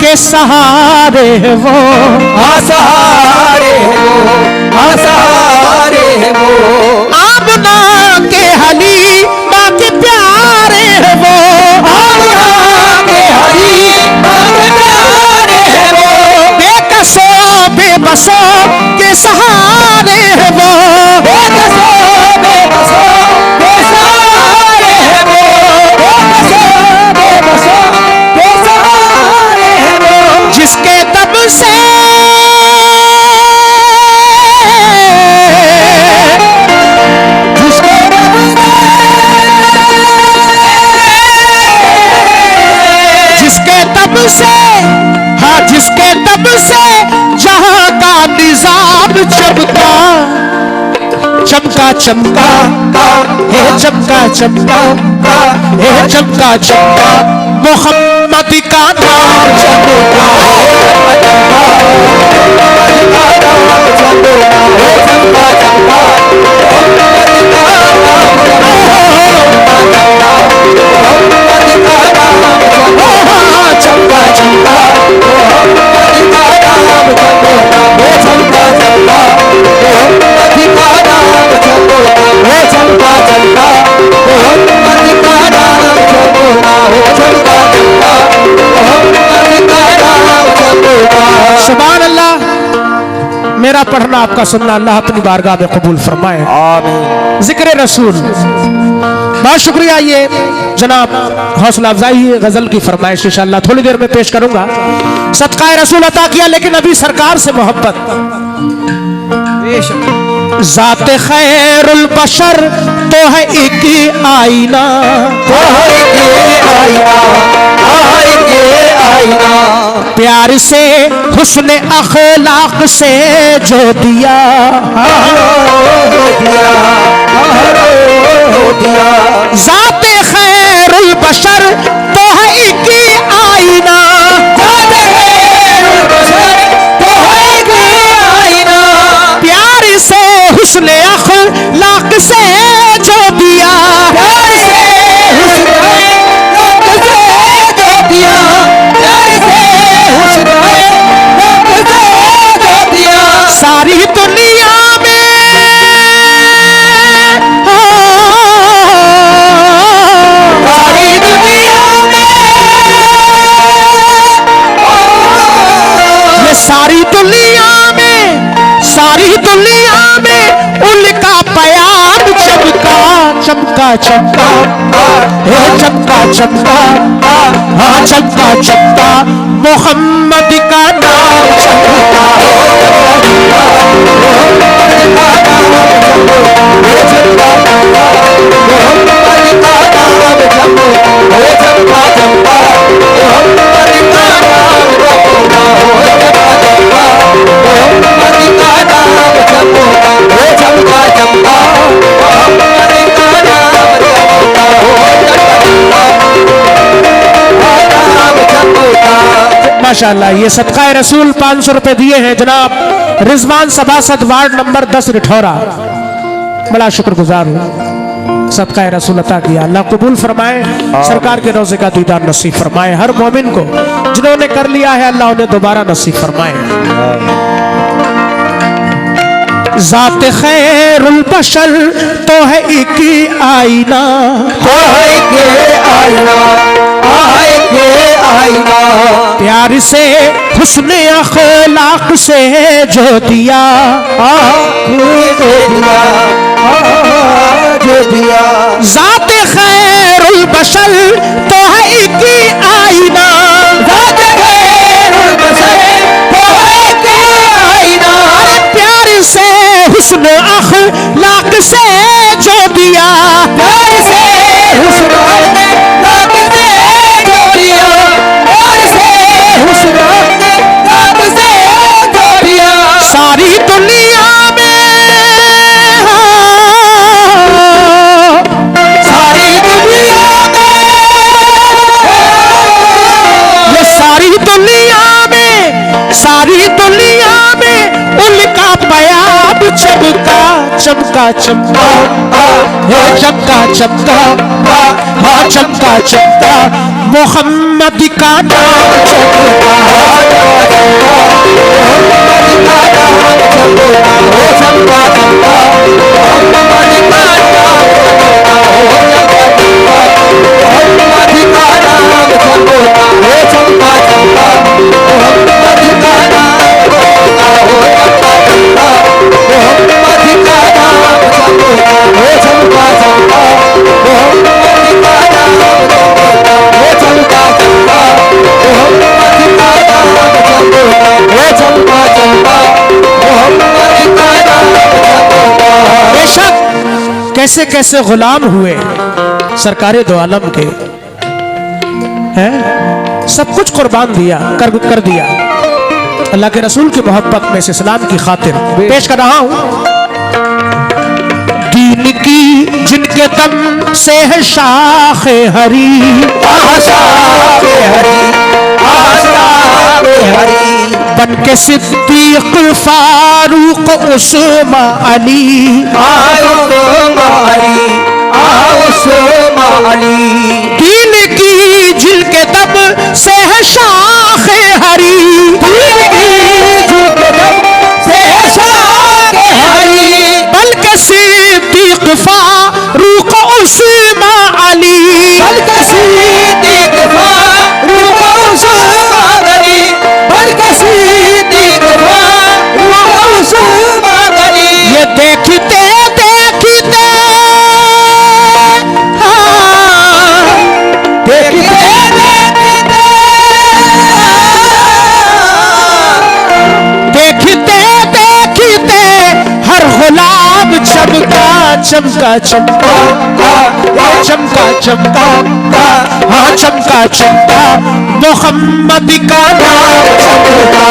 के सहारे है वो, सहारे है वो, सहारे है वो। आमना के हलीमा के प्यारे है वो, आमना के हलीमा के प्यारे है वो। बेकसों बेबसों के सहारे है वो, बेकसों बेबसों के सहारे है वो। बेकसों बेबसों के सहारे है वो। जिसके दब से जिसके तब से जहां का निजाम चमका, चमका चमका हे चमका चमका हे चमका चमका, मोहम्मद का नाम चमका, सुभान अल्लाह। मेरा पढ़ना आपका सुनना अल्लाह अपनी बारगाह में कबूल फरमाए, आमीन। जिक्र रसूल, बहुत शुक्रिया। ये जनाब हौसला अफजाई गजल की फरमाइश इंशाअल्लाह थोड़ी देर में पेश करूंगा। सदका रसूल अता किया, लेकिन अभी सरकार से मोहब्बत। जाते खैरुल बशर तो है एक ही आईना, तो है एक आईना, आईना। प्यार से हुस्न अखलाक से जो दिया, जाते खैरुल बशर तो है एक ही आईना, जाते खैरुल बशर तो है एक आईना। प्यार से हुस्न अखलाक से जो दिया, प्यार से हुस्न अखलाक से जो दिया, प्यार से हुस्न अखलाक से जो दिया। सारी दुनिया में सारी दुनिया में ये सारी दुनिया में, सारी दुनिया में उनका प्यार चमका, चमका चमका हे चमका चमका, हाँ चमका चमका, मोहम्मद का नाम चमका, माशाअल्लाह। ये सदका रसूल 500 रुपए दिए हैं जनाब रिजवान सभासद वार्ड नंबर 10 रिठौरा, बड़ा शुक्रगुजार हूँ। सदका रसूल अता किया, अल्लाह कबूल फरमाए, सरकार के रोज़े का दीदार नसीब फरमाए। हर मोमिन को जिन्होंने कर लिया है अल्लाह उन्हें दोबारा नसीब फरमाए। जाते खैरुल बशर तो है एक ही आईना, तो है एक आईना, एक आईना। प्यार से हुस्न अखलाक से जो दिया, जो दिया। जाते खैरुल बशर तो है एक ही आईना, जाते खैरुल बशर तो है एक आईना। प्यार से हुस्न अखलाक से जो दिया, प्यार से हुस्न अखलाक से जो दिया, प्यार से हुस्न अखलाक से जो दिया। सारी दुनिया में, सारी दुनिया में, ये सारी दुनिया में, सारी दुनिया में उनका प्यार चमका, चमका चमका हे चमका चमका, हाँ चमका चमका, मोहम्मद का नाम चमका। कैसे कैसे गुलाम हुए सरकारे दो आलम के, हैं सब कुछ कुर्बान दिया कर दिया अल्लाह के रसूल की मोहब्बत में, इस इस्लाम की खातिर पेश कर रहा हूं। दीन की जिनके दम से है शाखे हरी, बन के सिद्दीक फारूक उस्मा अली, दीन की जिनके दम से है शाखे हरी, बल्कि सिद्दीक फारूक उस्मा अली, ये देखते देखते देखते देखते हर गुलाम चमका चमका चमका चमका चमका, हाँ चमका चमका मोहम्मद का नाम चमका चमका,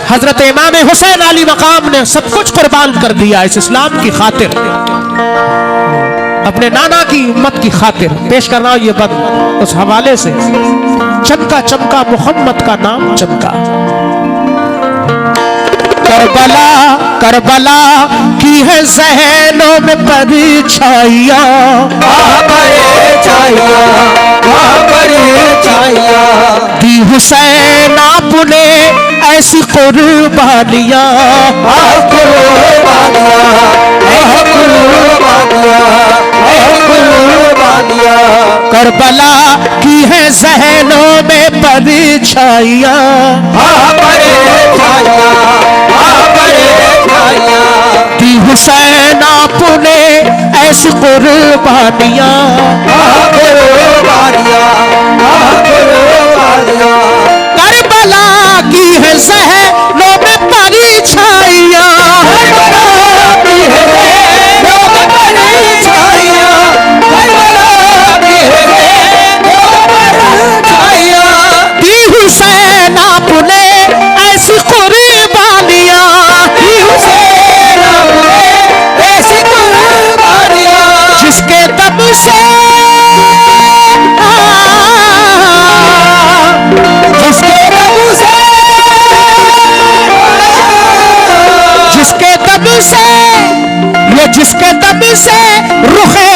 हजरत इमाम हुसैन अली मकाम ने सब कुछ कुर्बान कर दिया इस इस्लाम की खातिर, अपने नाना की उम्मत की खातिर। पेश कर रहा हूं ये बंद उस हवाले से, चमका चमका मोहम्मद का नाम चमका। करबला करबला की है ज़हनों में परछाइयां, दी हुसैन आपने ऐसी कुर्बानियां, करबला की है ज़हनों में परछाइयां, दी हुसैन आपने ऐसी कुर्बानियां, करबला की है ज़हनों में परछाइयां, दी हुसैन आपने ऐसी कुर्बानियां, जिसके दम से जिसके दम से रुखे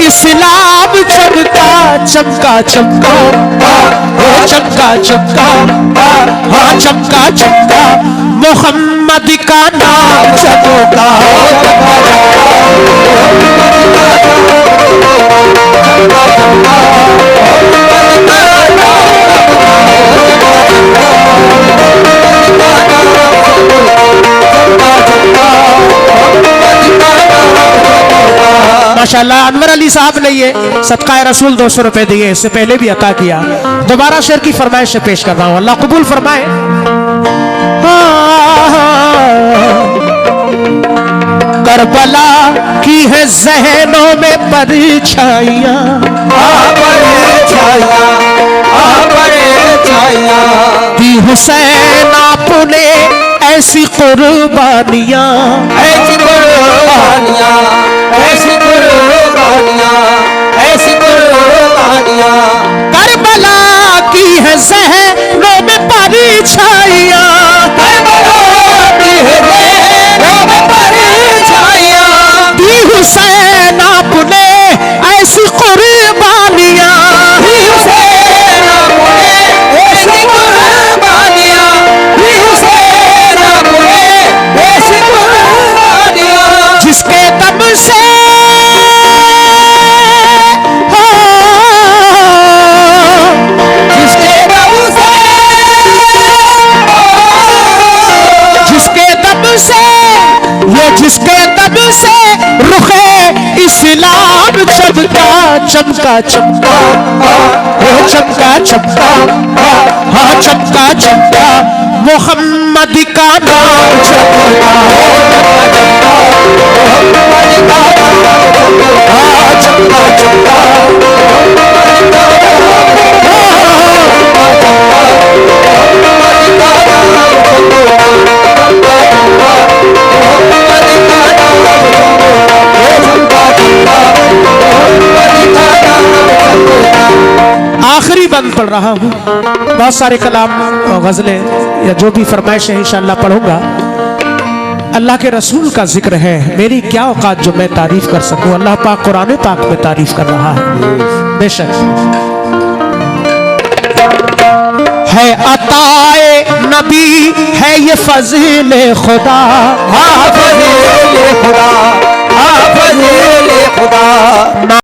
इस्लाम चमका चमका चमका, ओ चमका चमका, हाँ चमका चमका मोहम्मद का नाम चमका। माशाल्लाह अनवर अली साहब ने ये सदका रसूल 200 रुपए दिए, इससे पहले भी अता किया। दोबारा शेर की फरमाइश से पेश कर रहा हूं, अल्लाह कबूल फरमाए। करबला की है ज़हनों में परछाइयां, दी हुसैन आपने ऐसी कुर्बानियां, ऐसी कुर्बानियां, ऐसी कुर्बानियां, ऐसी कुर्बानियां, करबला की है ज़हनों में परछाइयां, करबला की है ज़हनों में परछाइयां, दी हुसैन आपने ऐसी कुर्बानियां, दी हुसैन आपने ऐसी कुर्बानियां, दी हुसैन आपने ऐसी कुर्बानियां, जिसके दम से जिसके दम से चमका चमका, वो चमका चमका, हाँ चमका चमका, मोहम्मद का नाम चमका, हाँ चमका चमका, आखिरी बंद पढ़ रहा हूँ। बहुत सारे कलाम गजलें या जो भी फरमाइश है इंशाअल्लाह पढ़ूंगा। अल्लाह के रसूल का जिक्र है, मेरी क्या औकात जो मैं तारीफ कर सकूं। अल्लाह पाक कुरान पाक में तारीफ कर रहा है। बेशक है अताए नबी, है ये फजीले खुदा, हाँ फजीले खुदा, हाँ फजीले खुदा।